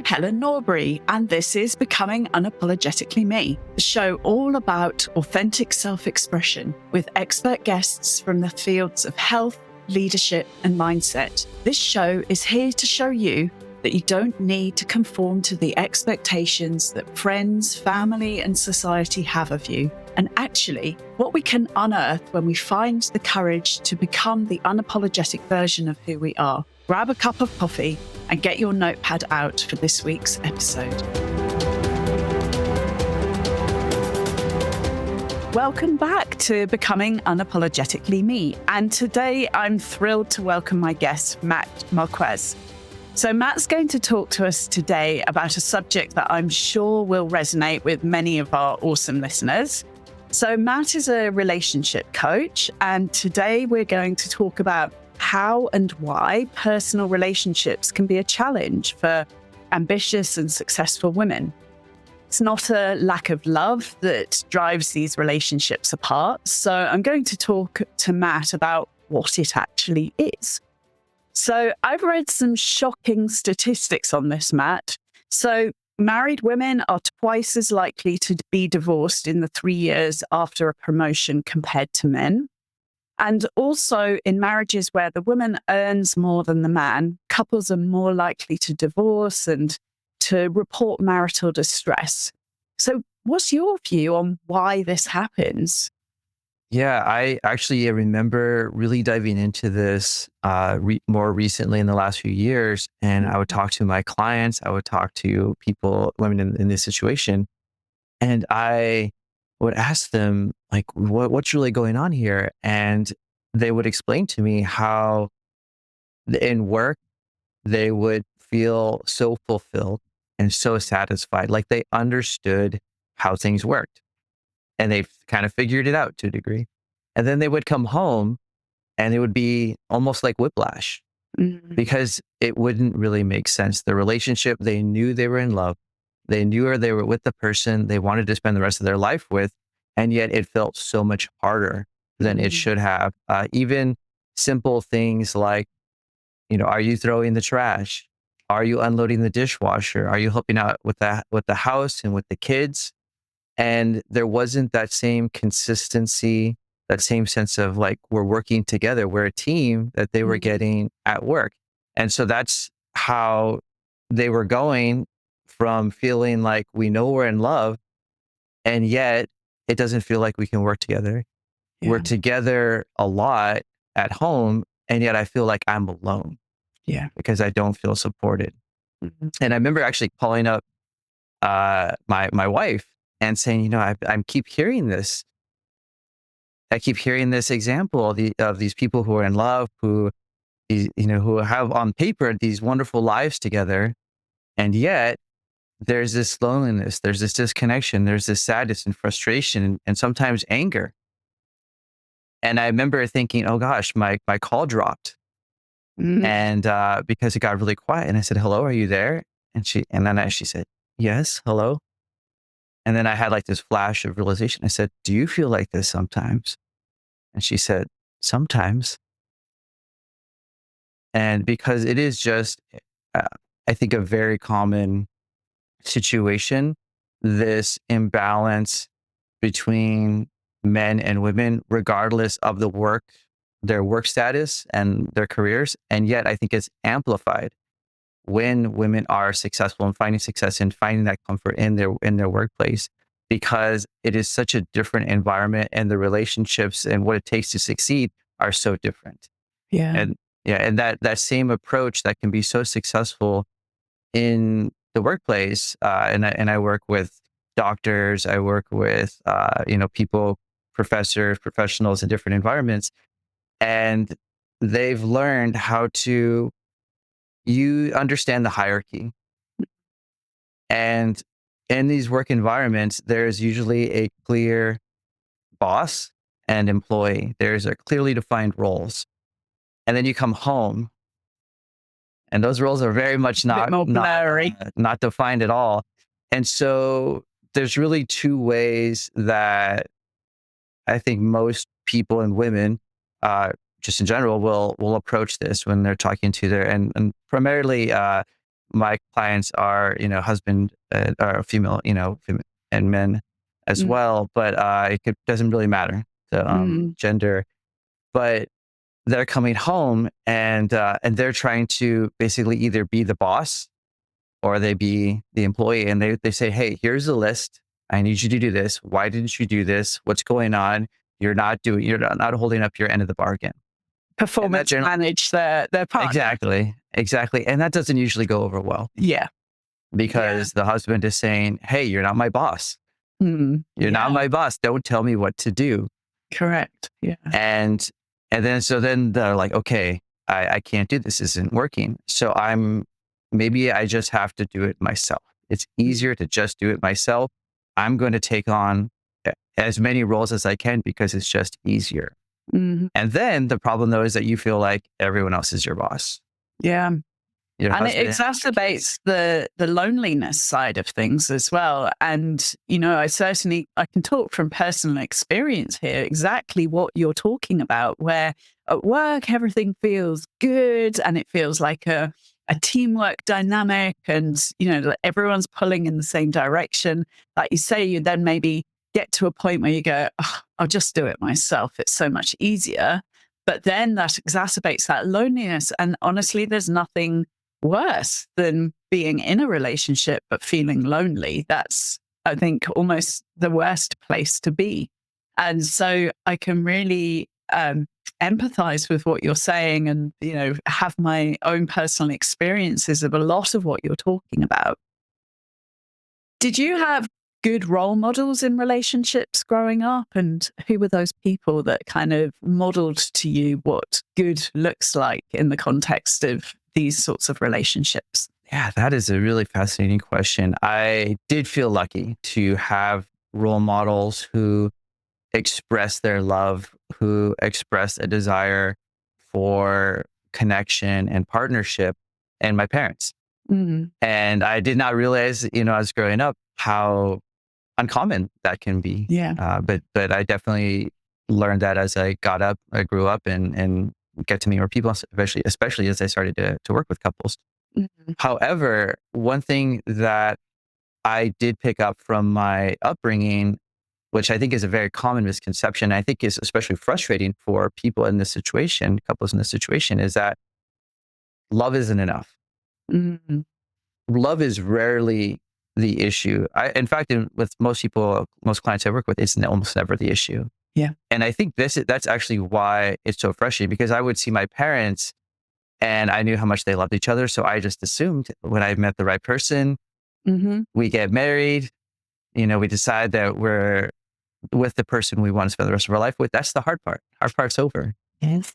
I'm Helen Norbury, and this is Becoming Unapologetically Me, the show all about authentic self-expression with expert guests from the fields of health, leadership, and mindset. This show is here to show you that you don't need to conform to the expectations that friends, family, and society have of you. And actually, what we can unearth when we find the courage to become the unapologetic version of who we are. Grab a cup of coffee and get your notepad out for this week's episode. Welcome back to Becoming Unapologetically Me. And today I'm thrilled to welcome my guest, Matt Marquez. So Matt's going to talk to us today about a subject that I'm sure will resonate with many of our awesome listeners. So Matt is a relationship coach, and today we're going to talk about how and why personal relationships can be a challenge for ambitious and successful women. It's not a lack of love that drives these relationships apart. So I'm going to talk to Matt about what it actually is. So I've read some shocking statistics on this, Matt. So married women are twice as likely to be divorced in the 3 years after a promotion compared to men. And also in marriages where the woman earns more than the man, couples are more likely to divorce and to report marital distress. So what's your view on why this happens? Yeah, I actually remember really diving into this more recently in the last few years. And I would talk to my clients, I would talk to people, women in this situation, and I would ask them, like, what's really going on here? And they would explain to me how in work, they would feel so fulfilled and so satisfied, like they understood how things worked and they kind of figured it out to a degree. And then they would come home and it would be almost like whiplash because it wouldn't really make sense. The relationship, they knew they were in love. They knew they were with the person they wanted to spend the rest of their life with. And yet it felt so much harder than it should have. Even simple things like, are you throwing the trash? Are you unloading the dishwasher? Are you helping out with the house and with the kids? And there wasn't that same consistency, that same sense of like, we're working together, we're a team that they were getting at work. And so that's how they were going from feeling like we know we're in love, and yet it doesn't feel like we can work together. Yeah. We're together a lot at home, and yet I feel like I'm alone. Yeah. Because I don't feel supported. And I remember actually calling up my wife and saying, I keep hearing this. I keep hearing this example of these people who are in love, who have on paper these wonderful lives together, and yet there's this loneliness, there's this disconnection, there's this sadness and frustration, and sometimes anger. And I remember thinking, oh gosh, my call dropped. And because it got really quiet, and I said, "Hello, are you there?" And she said, "Yes, hello." And then I had like this flash of realization. I said, "Do you feel like this sometimes?" And she said, "Sometimes." And because it is just, uh, I think, a very common situation, this imbalance between men and women, regardless of their work status and their careers. And yet I think it's amplified when women are successful and finding success and finding that comfort in their workplace, because it is such a different environment and the relationships and what it takes to succeed are so different. Yeah. And that same approach that can be so successful in the workplace, and I work with doctors, I work with people, professors, professionals in different environments, and they've learned how to you understand the hierarchy. And in these work environments, there's usually a clear boss and employee. There's a clearly defined roles. And then you come home and those roles are very much A bit more blurry. not defined at all. And so there's really two ways that I think most people and women, just in general, will approach this when they're talking to and primarily my clients are, husband or female, and men as Mm, well, but doesn't really matter the mm, gender. But they're coming home and they're trying to basically either be the boss or they be the employee, and they say, "Hey, here's a list. I need you to do this. Why didn't you do this? What's going on? You're not holding up your end of the bargain." And that performance general manage their partner. exactly, and that doesn't usually go over well Yeah. Yeah. because the husband is saying, "Hey, you're not my boss. You're not Yeah. my boss. Don't tell me what to do." Correct. Yeah. And then they're like, "Okay, I can't do this. This isn't working. So maybe I just have to do it myself. It's easier to just do it myself. I'm going to take on as many roles as I can because it's just easier." Mm-hmm. And then the problem though is that you feel like everyone else is your boss. Yeah. Your And it husband, your kids. exacerbates the loneliness side of things as well. And, I can talk from personal experience here, exactly what you're talking about, where at work, everything feels good and it feels like a teamwork dynamic and, that everyone's pulling in the same direction. Like you say, you then maybe get to a point where you go, "Oh, I'll just do it myself. It's so much easier." But then that exacerbates that loneliness. And honestly, there's nothing worse than being in a relationship but feeling lonely. That's, I think, almost the worst place to be. And so I can really empathize with what you're saying and, have my own personal experiences of a lot of what you're talking about. Did you have good role models in relationships growing up? And who were those people that kind of modeled to you what good looks like in the context of these sorts of relationships? Yeah, that is a really fascinating question. I did feel lucky to have role models who express their love, who express a desire for connection and partnership, and my parents. Mm, And I did not realize, as growing up, how uncommon that can be. yeah. But I definitely learned that as I grew up and get to meet more people, especially as I started to work with couples. Mhm, However, one thing that I did pick up from my upbringing, which I think is a very common misconception, I think is especially frustrating for people in this situation, couples in this situation, is that love isn't enough. mhm. Love is rarely the issue. In fact, with most people, most clients I work with, it's almost never the issue. Yeah. And I think that's actually why it's so frustrating, because I would see my parents and I knew how much they loved each other. So I just assumed when I met the right person, Mhm. we get married, we decide that we're with the person we want to spend the rest of our life with. That's the hard part. Hard part's over. Yes.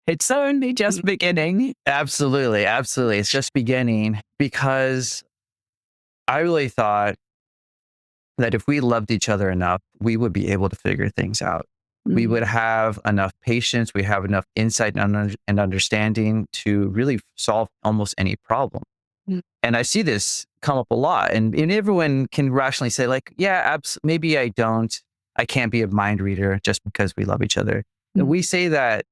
It's only just beginning. Absolutely. Absolutely. It's just beginning, because I really thought that if we loved each other enough, we would be able to figure things out. We would Mm, have enough patience. We have enough insight and understanding to really solve almost any problem. mm, And I see this come up a lot, and everyone can rationally say, like, yeah, maybe I can't be a mind reader just because we love each other. And mm. we say that,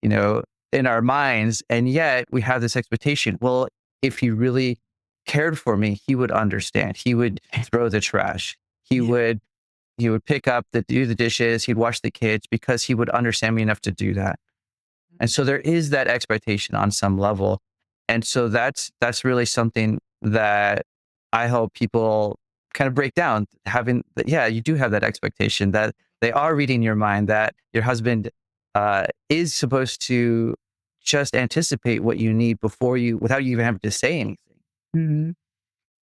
you know, in our minds, and yet we have this expectation. Well, if he really cared for me, he would understand. He would throw the trash. He Yeah. would pick up do the dishes. He'd wash the kids because he would understand me enough to do that. And so there is that expectation on some level. And so that's really something that I hope people kind of break down, having that, yeah, you do have that expectation that they are reading your mind, that your husband is supposed to just anticipate what you need without you even having to say anything. Mhm.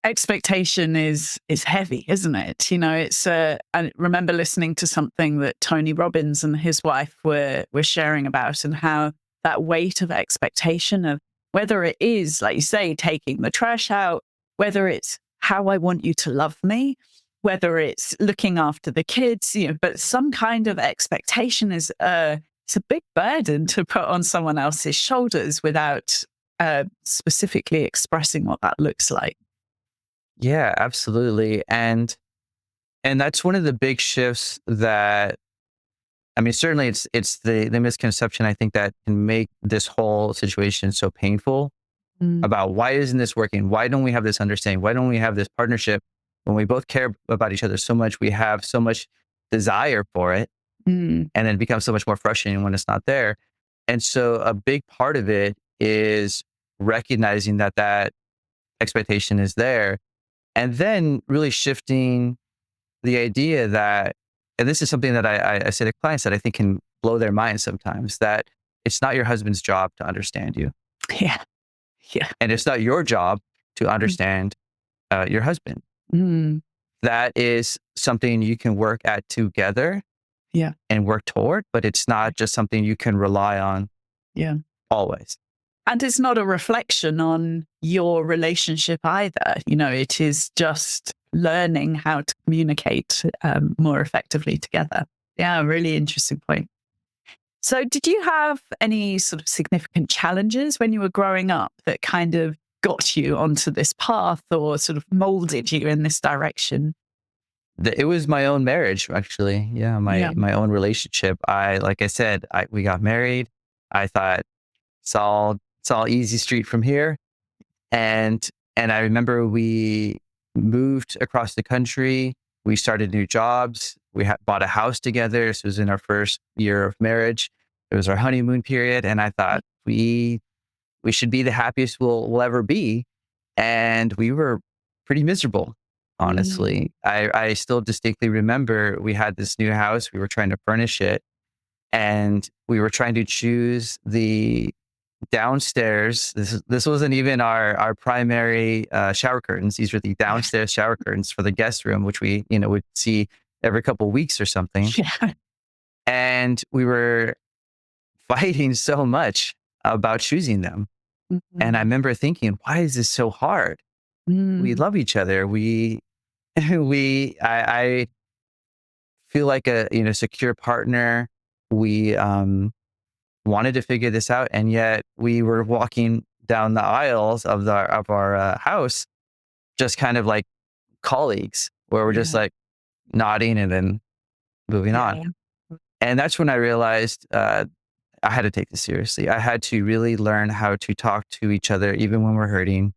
Expectation is heavy, isn't it? It's I remember listening to something that Tony Robbins and his wife were sharing about, and how that weight of expectation of whether it is, like you say, taking the trash out, whether it's how I want you to love me, whether it's looking after the kids, but some kind of expectation is it's a big burden to put on someone else's shoulders without specifically expressing what that looks like. Yeah, absolutely. And that's one of the big shifts that, I mean, certainly it's the misconception, I think, that can make this whole situation so painful. about why isn't this working? Why don't we have this understanding? Why don't we have this partnership when we both care about each other so much? We have so much desire for it, and then it becomes so much more frustrating when it's not there. And so a big part of it is recognizing that that expectation is there, and then really shifting the idea that, and this is something that I say to clients that I think can blow their minds sometimes, that it's not your husband's job to understand you. Yeah. Yeah. And it's not your job to understand your husband. That is something you can work at together and work toward, but it's not just something you can rely on always. And it's not a reflection on your relationship either. It is just learning how to communicate more effectively together. Yeah, really interesting point. So did you have any sort of significant challenges when you were growing up that kind of got you onto this path or sort of molded you in this direction? It was my own marriage, actually. Yeah, my own relationship. Like I said, we got married. I thought it's all easy street from here. And I remember we moved across the country. We started new jobs. We bought a house together. This was in our first year of marriage. It was our honeymoon period, and I thought we should be the happiest we'll ever be. And we were pretty miserable, honestly. I still distinctly remember we had this new house. We were trying to furnish it, and we were trying to choose the downstairs. This wasn't even our primary shower curtains. These were the downstairs shower curtains for the guest room, which we would see every couple of weeks or something. Yeah. And we were fighting so much about choosing them. And I remember thinking, why is this so hard? We love each other. I feel like a secure partner. We wanted to figure this out, and yet we were walking down the aisles of our house, just kind of like colleagues, where we're just like nodding and then moving on. And that's when I realized I had to take this seriously. I had to really learn how to talk to each other, even when we're hurting.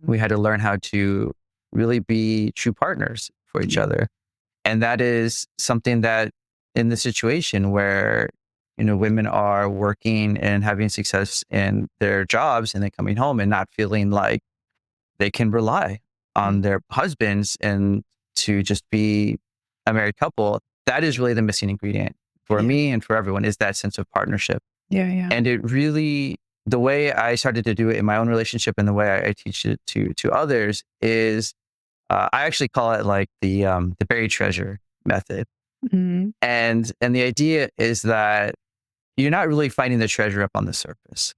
We had to learn how to really be true partners for each other. And that is something that in the situation where, women are working and having success in their jobs and then coming home and not feeling like they can rely on their husbands and to just be a married couple, that is really the missing ingredient for me and for everyone, is that sense of partnership. And it really, the way I started to do it in my own relationship and the way I teach it to others is, I actually call it like the buried treasure method. And the idea is that you're not really finding the treasure up on the surface.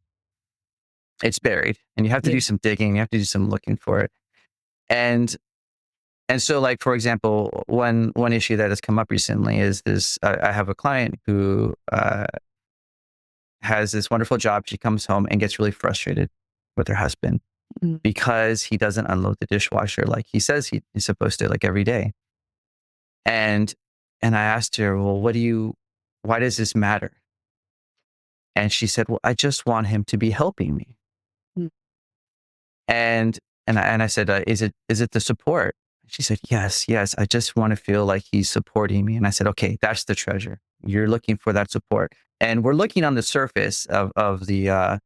It's buried, and you have to do some digging. You have to do some looking for it. And so, like, for example, one issue that has come up recently is this. I have a client who has this wonderful job. She comes home and gets really frustrated with her husband because he doesn't unload the dishwasher like he says he's supposed to, like every day. And I asked her, well, why does this matter? And she said, well, I just want him to be helping me. And I said, is it the support? She said, yes. I just want to feel like he's supporting me. And I said, okay, that's the treasure. You're looking for that support. And we're looking on the surface of the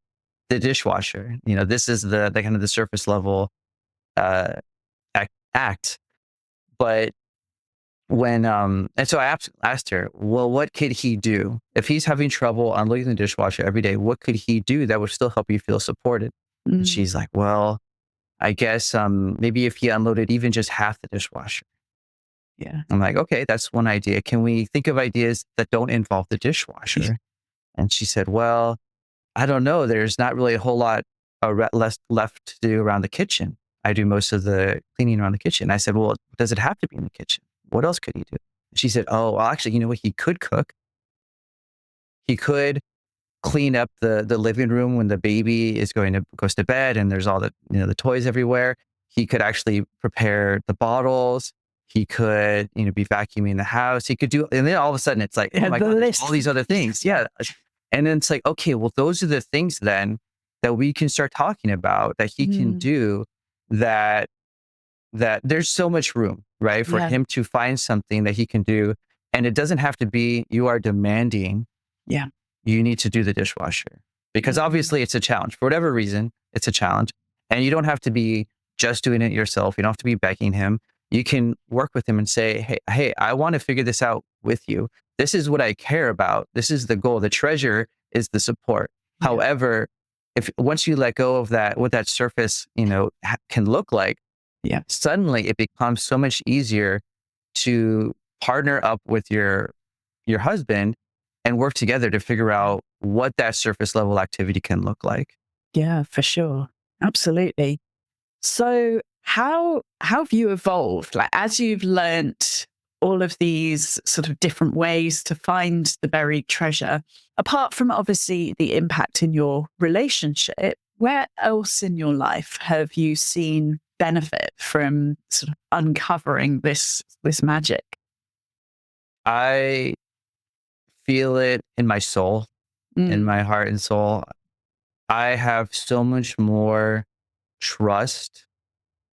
dishwasher. This is the kind of the surface level act. But when and so I asked her, well, what could he do if he's having trouble unloading the dishwasher every day? What could he do that would still help you feel supported? And she's like, well, I guess maybe if he unloaded even just half the dishwasher. I'm like, okay, that's one idea. Can we think of ideas that don't involve the dishwasher? And she said, well, I don't know. There's not really a whole lot left to do around the kitchen. I do most of the cleaning around the kitchen. I said, well, does it have to be in the kitchen? What else could he do? She said, oh, well, actually, you know what? He could cook. He could clean up the living room when the baby goes to bed and there's all the, the toys everywhere. He could actually prepare the bottles. He could, be vacuuming the house. He could do, and then all of a sudden it's like, oh my God, there's all these other things. Yeah. And then it's like, okay, well, those are the things then that we can start talking about that he can do that there's so much room, right, for Yeah. him to find something that he can do. And it doesn't have to be you are demanding Yeah. you need to do the dishwasher because obviously it's a challenge. For whatever reason, it's a challenge. And you don't have to be just doing it yourself. You don't have to be begging him. You can work with him and say, hey, I want to figure this out with you. This is what I care about. This is the goal. The treasure is the support. Yeah. However, if once you let go of that, what that surface, can look like, suddenly it becomes so much easier to partner up with your husband and work together to figure out what that surface level activity can look like. Yeah, for sure. Absolutely. So how have you evolved? Like as you've learnt all of these sort of different ways to find the buried treasure, apart from obviously the impact in your relationship, where else in your life have you seen benefit from sort of uncovering this magic? I feel it in my soul, in Mm, my heart and soul. I have so much more trust,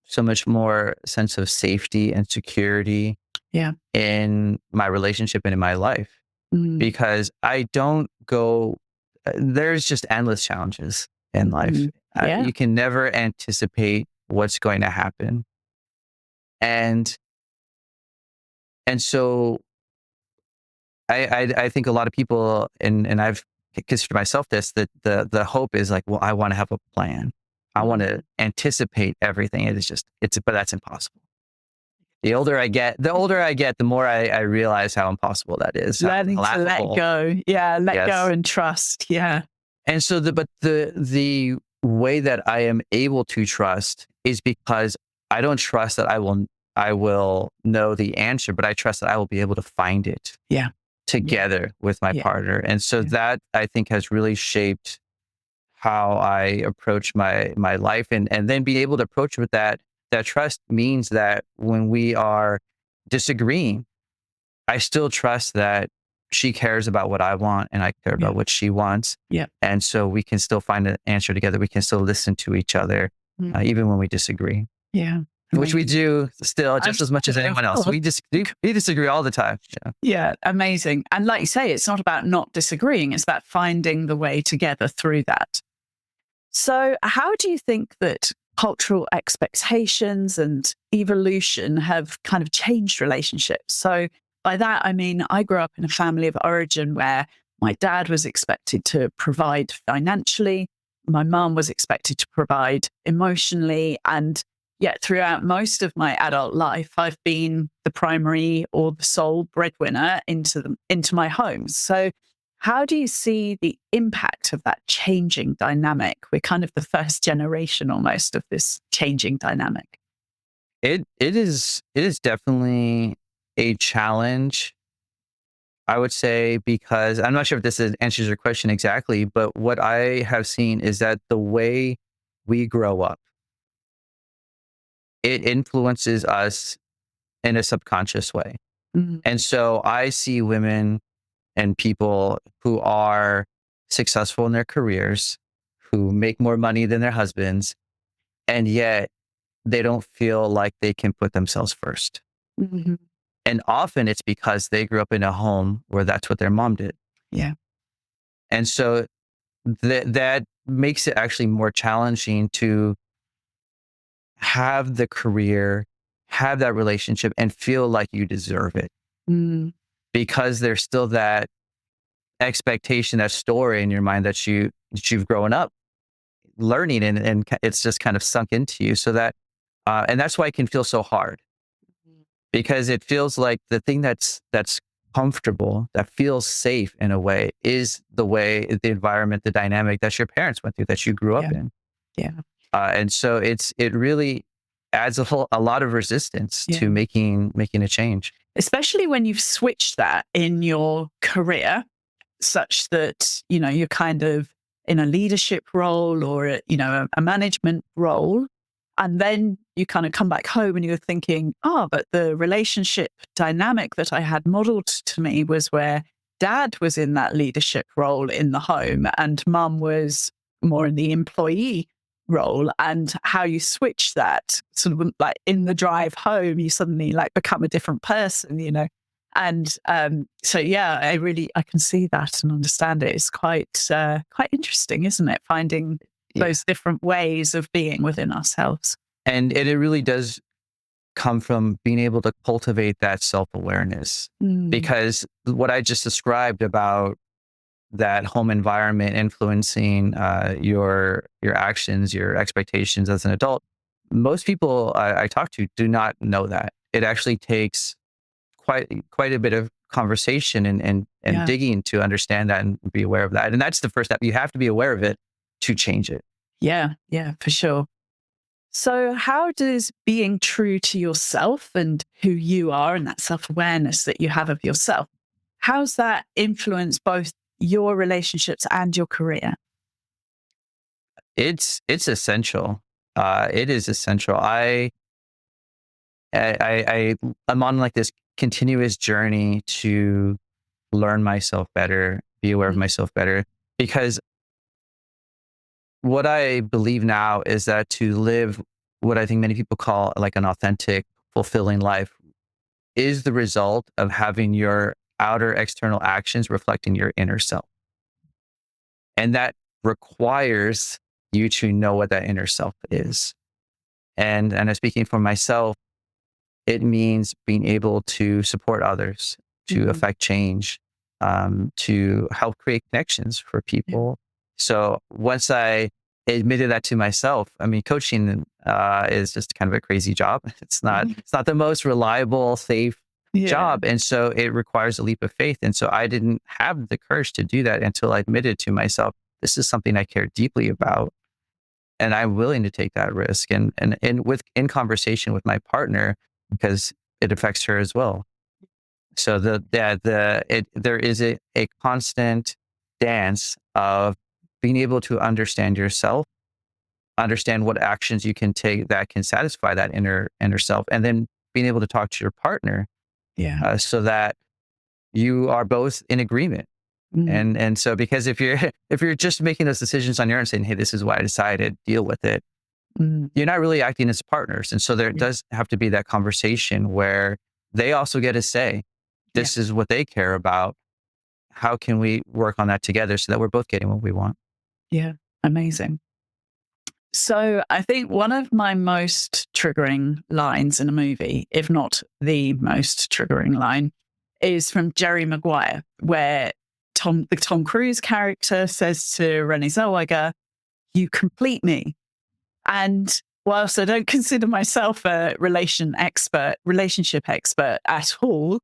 so much more sense of safety and security yeah. in my relationship and in my life Mm, because I don't go, there's just endless challenges in life. yeah. You can never anticipate what's going to happen. And, and so I think a lot of people, and I've considered myself this, that the hope is like, well, I want to have a plan. I want to anticipate everything. But that's impossible. The older I get, the more I realize how impossible that is, how Learning to let laughable. go. Yeah, let go Yes. and trust. Yeah. And so the way that I am able to trust is because I don't trust that I will know the answer, but I trust that I will be able to find it Yeah. together with my Yeah. partner. And so Yeah. that I think has really shaped how I approach my life and then be able to approach with that trust means that when we are disagreeing, I still trust that she cares about what I want and I care Yeah. about what she wants. Yeah. And so we can still find an answer together. We can still listen to each other, Mm, even when we disagree, yeah. which we Amazing. do still I'm just as much as sure, of anyone else. course. We disagree all the time. Yeah. Yeah, amazing. And like you say, it's not about not disagreeing, it's about finding the way together through that. So, how do you think that cultural expectations and evolution have kind of changed relationships? So, by that, I mean, I grew up in a family of origin where my dad was expected to provide financially, my mum was expected to provide emotionally. And yet, throughout most of my adult life, I've been the primary or the sole breadwinner into my home. So, how do you see the impact of that changing dynamic? We're kind of the first generation almost of this changing dynamic. It is definitely a challenge, I would say, because I'm not sure if answers your question exactly, but what I have seen is that the way we grow up, it influences us in a subconscious way. Mm, And so I see women and people who are successful in their careers, who make more money than their husbands, and yet they don't feel like they can put themselves first. mhm. And often it's because they grew up in a home where that's what their mom did. Yeah. And so that makes it actually more challenging to have the career, have that relationship, and feel like you deserve it Mm, because there's still that expectation, that story in your mind that you've grown up learning and it's just kind of sunk into you. So that and that's why it can feel so hard because it feels like the thing that's comfortable, that feels safe in a way, is the environment, the dynamic that your parents went through, that you grew up yeah. in. Yeah. And so it really adds a lot of resistance Yeah. to making a change. Especially when you've switched that in your career such that, you're kind of in a leadership role or, a management role. And then you kind of come back home and you're thinking, oh, but the relationship dynamic that I had modeled to me was where dad was in that leadership role in the home and mum was more in the employee role, and how you switch that sort of like in the drive home, you suddenly like become a different person, you know. And so, yeah, I can see that and understand it. It's quite interesting, isn't it? Finding Yeah. those different ways of being within ourselves. And it really does come from being able to cultivate that self-awareness, Mm, because what I just described about that home environment influencing your actions, your expectations as an adult, most people I talk to do not know that. It actually takes quite a bit of conversation and yeah, digging to understand that and be aware of that. And that's the first step. You have to be aware of it to change it. yeah, yeah, for sure. So, how does being true to yourself and who you are and that self awareness that you have of yourself, how's that influence both your relationships and your career? It's essential. It is essential. I'm on like this continuous journey to learn myself better, be aware of Mm, myself better, because what I believe now is that to live what I think many people call like an authentic, fulfilling life is the result of having your outer external actions reflecting your inner self. And that requires you to know what that inner self is. And I'm speaking for myself, it means being able to support others, to mm, affect change, to help create connections for yeah, people. So once I admitted that to myself, I mean, coaching is just kind of a crazy job. mhm, It's not the most reliable, safe yeah, job, and so it requires a leap of faith. And so I didn't have the courage to do that until I admitted to myself, this is something I care deeply about and I'm willing to take that risk and with in conversation with my partner because it affects her as well. So there is a constant dance of being able to understand yourself, understand what actions you can take that can satisfy that inner self, and then being able to talk to your partner yeah, so that you are both in agreement. mm, And so because if you're if you're just making those decisions on your own, saying, "Hey, this is why I decided," deal with it, mm, you're not really acting as partners. And so there yeah, does have to be that conversation where they also get to say, yeah, this is what they care about. How can we work on that together so that we're both getting what we want? yeah. Amazing. So I think one of my most triggering lines in a movie, if not the most triggering line, is from Jerry Maguire, where the Tom Cruise character says to Renee Zellweger, "You complete me." And whilst I don't consider myself a relationship expert at all,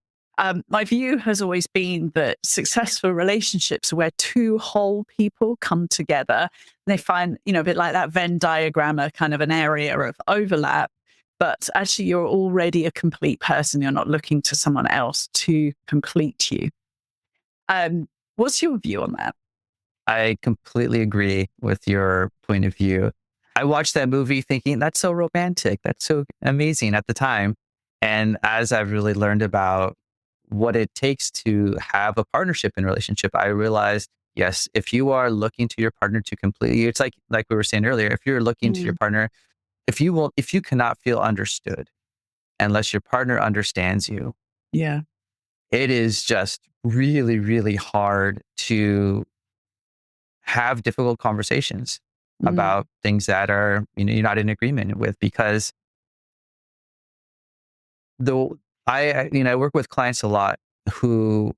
my view has always been that successful relationships are where two whole people come together. They find, a bit like that Venn diagram, a kind of an area of overlap. But actually, you're already a complete person. You're not looking to someone else to complete you. What's your view on that? I completely agree with your point of view. I watched that movie thinking that's so romantic. That's so amazing at the time. And as I've really learned about what it takes to have a partnership in a relationship, I realized, yes, if you are looking to your partner to complete you, it's like we were saying earlier, if you're looking to your Mm, partner, if you cannot feel understood unless your partner understands you, yeah. it is just really, really hard to have difficult conversations Mm, about things that are, you're not in agreement with because though I work with clients a lot who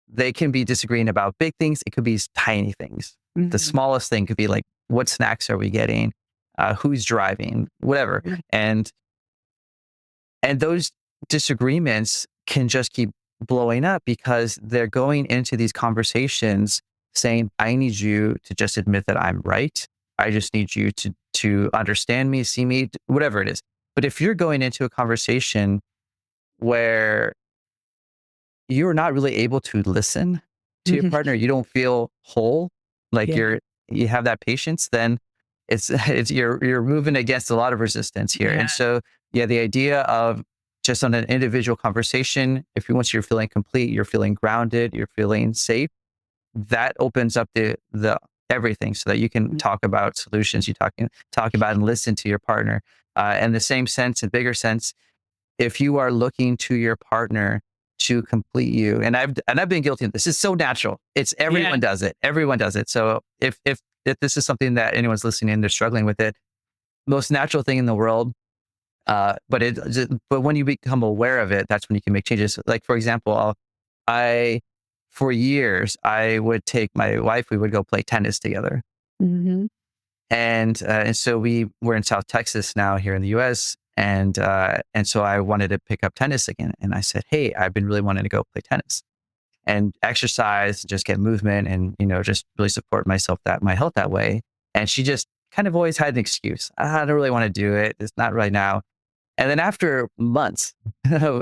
they can be disagreeing about big things. It could be tiny things. The mm, smallest thing could be like, what snacks are we getting? Who's driving? Whatever. yeah. And those disagreements can just keep blowing up because they're going into these conversations saying, I need you to just admit that I'm right. I just need you to understand me, see me, whatever it is. But if you're going into a conversation where you're not really able to listen to your Mhm. partner, you don't feel whole, like Yeah. you have that patience, then it's you're moving against a lot of resistance here. Yeah. And so yeah, the idea of just on an individual conversation, if you once you're feeling complete, you're feeling grounded, you're feeling safe, that opens up the everything so that you can talk about solutions. You talk about and listen to your partner. In the same sense, a bigger sense, if you are looking to your partner to complete you, and I've been guilty of this. It's so natural. It's everyone does it. Everyone does it. So if this is something that anyone's listening and they're struggling with it, most natural thing in the world. But when you become aware of it, that's when you can make changes. Like for example, I for years I would take my wife. We would go play tennis together, Mm-hmm. and so we were in South Texas now here in the U.S. And so I wanted to pick up tennis again. And I said, hey, I've been really wanting to go play tennis and exercise, just get movement, and just really support my health that way. And she just kind of always had an excuse. I don't really want to do it. It's not right now. And then after months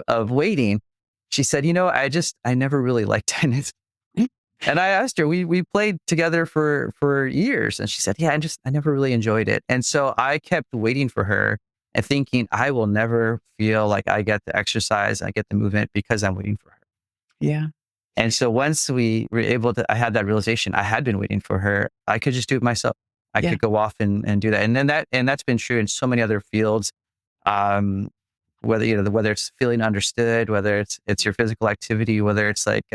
of waiting, she said, I never really liked tennis. And I asked her, we played together for years. And she said, yeah, I never really enjoyed it. And so I kept waiting for her and thinking I will never feel like I get the exercise, I get the movement because I'm waiting for her. Yeah. And so once we were I had that realization, I had been waiting for her. I could just do it myself. I could go off and do that. And then that's been true in so many other fields. Um, whether it's feeling understood, whether it's your physical activity, whether it's like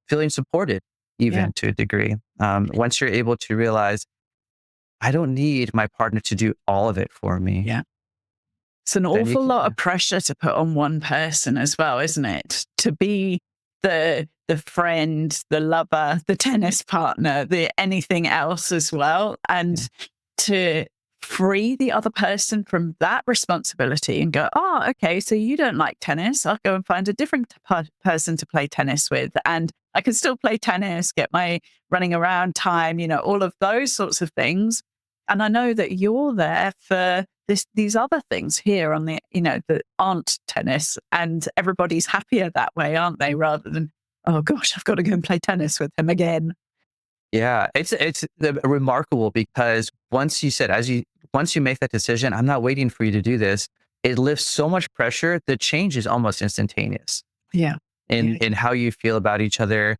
feeling supported, even to a degree. Once you're able to realize, I don't need my partner to do all of it for me. Yeah. It's an awful lot of pressure to put on one person as well, isn't it? To be the friend, the lover, the tennis partner, the anything else as well, and to free the other person from that responsibility and go, oh, okay, so you don't like tennis. I'll go and find a different person to play tennis with. And I can still play tennis, get my running around time, all of those sorts of things. And I know that you're there for these other things here on the, that aren't tennis, and everybody's happier that way, aren't they? Rather than, oh gosh, I've got to go and play tennis with him again. Yeah, it's remarkable because once you make that decision, I'm not waiting for you to do this. It lifts so much pressure. The change is almost instantaneous. Yeah. In how you feel about each other.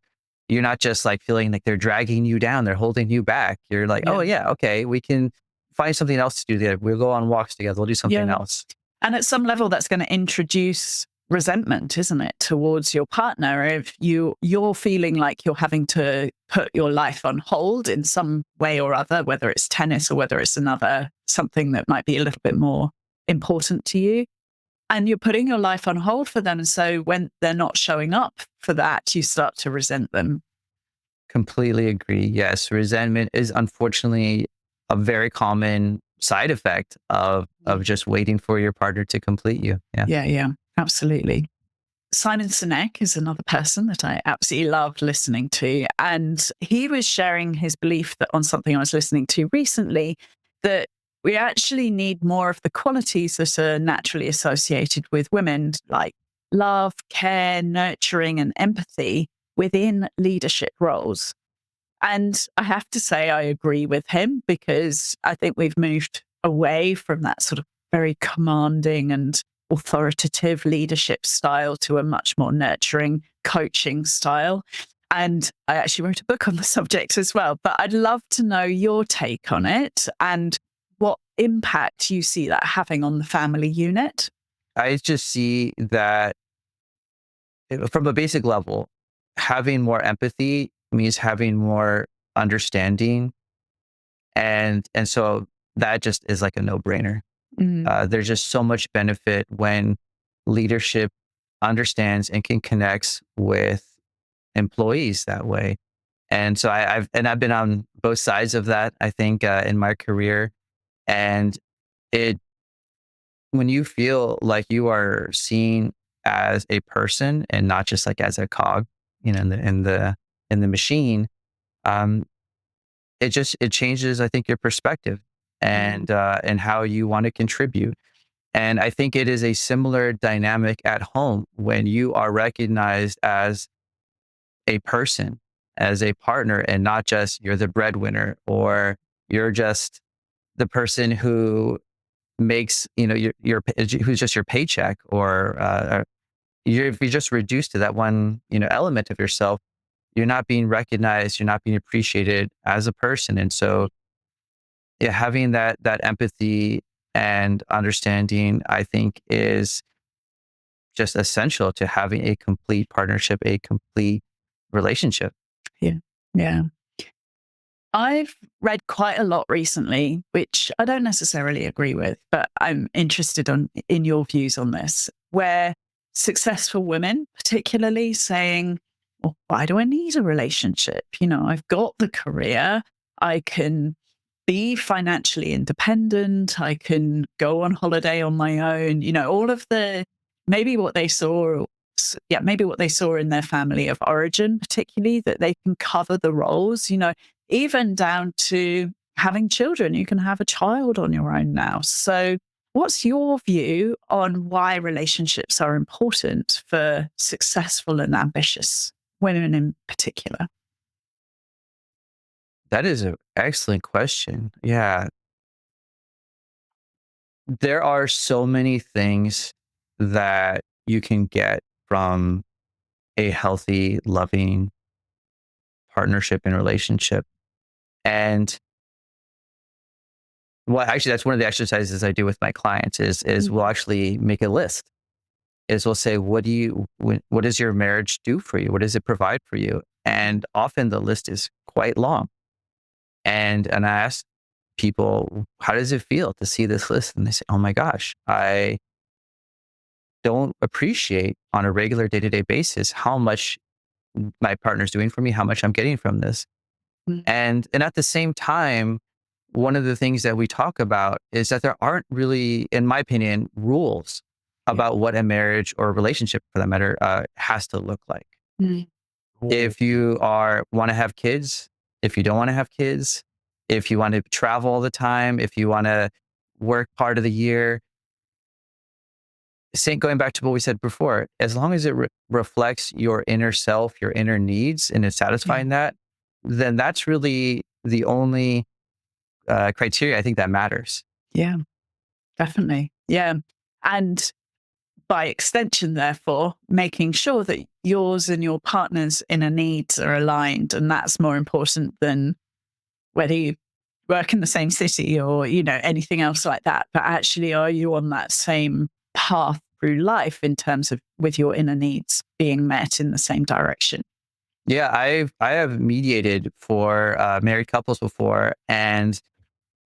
You're not just like feeling like they're dragging you down, they're holding you back. You're like, oh yeah, okay, we can find something else to do there. We'll go on walks together. We'll do something else. And at some level, that's going to introduce resentment, isn't it, towards your partner? If you're feeling like you're having to put your life on hold in some way or other, whether it's tennis or whether it's something that might be a little bit more important to you. And you're putting your life on hold for them. And so when they're not showing up for that, you start to resent them. Completely agree. Yes. Resentment is unfortunately a very common side effect of just waiting for your partner to complete you. Yeah. Yeah. Absolutely. Simon Sinek is another person that I absolutely loved listening to. And he was sharing his belief that on something I was listening to recently, that we actually need more of the qualities that are naturally associated with women, like love, care, nurturing, and empathy within leadership roles. And I have to say, I agree with him because I think we've moved away from that sort of very commanding and authoritative leadership style to a much more nurturing coaching style. And I actually wrote a book on the subject as well, but I'd love to know your take on it and what impact you see that having on the family unit. I just see that from a basic level, having more empathy means having more understanding. And so that just is like a no-brainer. There's just so much benefit when leadership understands and can connect with employees that way. And so I've been on both sides of that, I think, in my career. And it when you feel like you are seen as a person and not just like as a cog, in the machine, um, it changes, I think, your perspective and how you want to contribute. And I think it is a similar dynamic at home when you are recognized as a person, as a partner, and not just you're the breadwinner or you're just the person who makes, who's just your paycheck or if you're just reduced to that one, element of yourself. you're not being recognized, you're not being appreciated as a person. And so, yeah, having that empathy and understanding, I think, is just essential to having a complete partnership, a complete relationship. Yeah. Yeah. I've read quite a lot recently, which I don't necessarily agree with, but I'm interested in your views on this, where successful women, particularly saying, well, why do I need a relationship? I've got the career. I can be financially independent. I can go on holiday on my own. All of the maybe what they saw, maybe what they saw in their family of origin, particularly that they can cover the roles, even down to having children. You can have a child on your own now. So, what's your view on why relationships are important for successful and ambitious women in particular? That is an excellent question. Yeah. There are so many things that you can get from a healthy, loving partnership and relationship. And well, actually, that's one of the exercises I do with my clients is we'll actually make a list. Is we'll say, what does your marriage do for you? What does it provide for you? And often the list is quite long. And I ask people, how does it feel to see this list? And they say, oh my gosh, I don't appreciate on a regular day-to-day basis how much my partner's doing for me, how much I'm getting from this. Mm. And at the same time, one of the things that we talk about is that there aren't really, in my opinion, rules Yeah. about what a marriage or a relationship, for that matter, has to look like. Mm. If you want to have kids, if you don't want to have kids, if you want to travel all the time, if you want to work part of the year, going back to what we said before, as long as it reflects your inner self, your inner needs, and it's Yeah. satisfying that, then that's really the only criteria I think that matters. Yeah. Definitely. Yeah. And by extension, therefore, making sure that yours and your partner's inner needs are aligned. And that's more important than whether you work in the same city or, anything else like that. But actually, are you on that same path through life in terms of with your inner needs being met in the same direction? Yeah, I have mediated for married couples before, and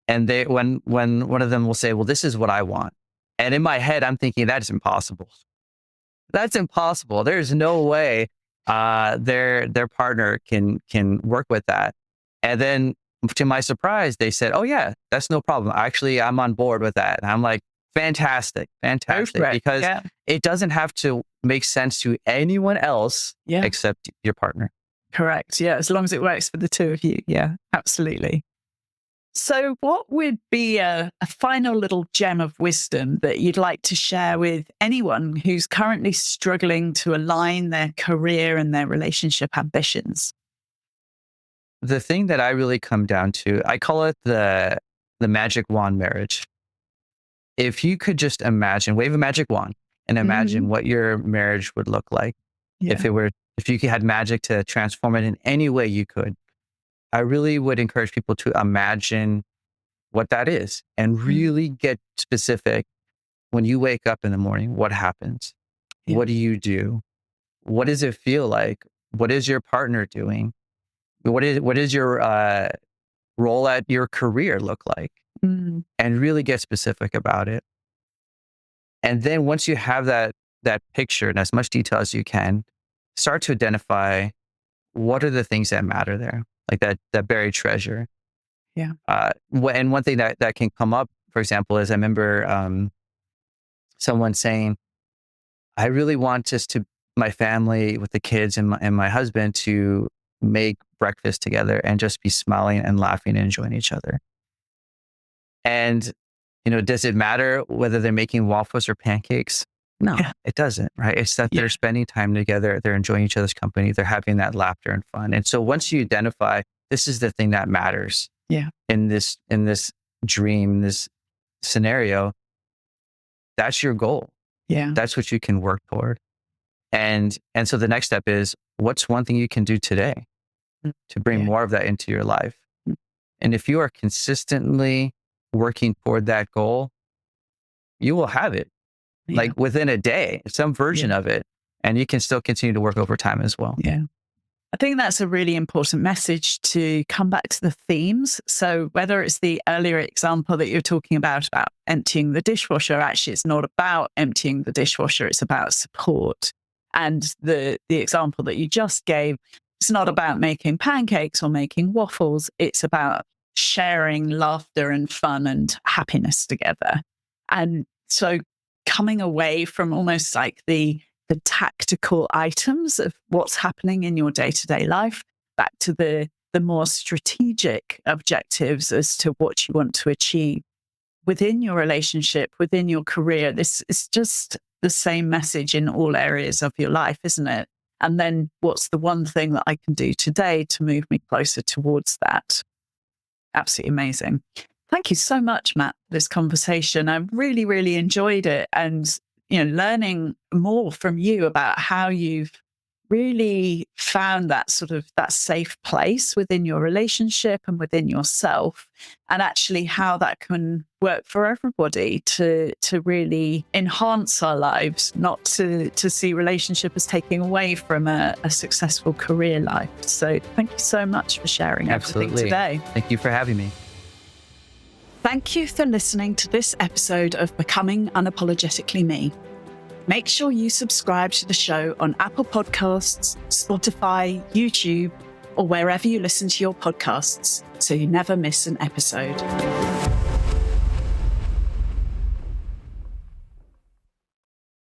they when one of them will say, "Well, this is what I want," and in my head, I'm thinking that is impossible. That's impossible. There's no way their partner can work with that. And then to my surprise, they said, "Oh yeah, that's no problem. Actually, I'm on board with that." And I'm like, "Fantastic, Go for fantastic," it. because Yeah. it doesn't have to make sense to anyone else Yeah. except your partner. Correct. Yeah. As long as it works for the two of you. Yeah. Absolutely. So, what would be a final little gem of wisdom that you'd like to share with anyone who's currently struggling to align their career and their relationship ambitions? The thing that I really come down to, I call it the magic wand marriage. If you could just imagine, wave a magic wand and imagine Hmm. what your marriage would look like Yeah. if you had magic to transform it in any way you could. I really would encourage people to imagine what that is and Mm. really get specific. When you wake up in the morning, what happens? Yeah. What do you do? What does it feel like? What is your partner doing? What is your role at your career look like? Mm. And really get specific about it. And then once you have that picture in as much detail as you can, start to identify what are the things that matter there, like that buried treasure. Yeah. And one thing that can come up, for example, is I remember someone saying, "I really want just to my family with the kids and my husband to make breakfast together and just be smiling and laughing and enjoying each other." And does it matter whether they're making waffles or pancakes? No, Yeah. it doesn't, right? It's that they're Yeah. spending time together, they're enjoying each other's company, they're having that laughter and fun. And so once you identify this is the thing that matters Yeah. in this dream, this scenario, that's your goal. Yeah. That's what you can work toward. And so the next step is, what's one thing you can do today to bring more of that into your life? And if you are consistently working toward that goal, you will have it like within a day, some version of it. And you can still continue to work over time as well. Yeah. I think that's a really important message to come back to the themes. So whether it's the earlier example that you're talking about emptying the dishwasher, actually it's not about emptying the dishwasher, it's about support. And the example that you just gave, it's not about making pancakes or making waffles, it's about sharing laughter and fun and happiness together. And so coming away from almost like the tactical items of what's happening in your day-to-day life, back to the more strategic objectives as to what you want to achieve within your relationship, within your career. This is just the same message in all areas of your life, isn't it? And then what's the one thing that I can do today to move me closer towards that? Absolutely amazing. Thank you so much, Matt, for this conversation. I really, really enjoyed it. And learning more from you about how you've really found that sort of that safe place within your relationship and within yourself, and actually how that can work for everybody to really enhance our lives, not to see relationship as taking away from a successful career life. So thank you so much for sharing everything today. Thank you for having me. Thank you for listening to this episode of Becoming Unapologetically Me. Make sure you subscribe to the show on Apple Podcasts, Spotify, YouTube, or wherever you listen to your podcasts so you never miss an episode.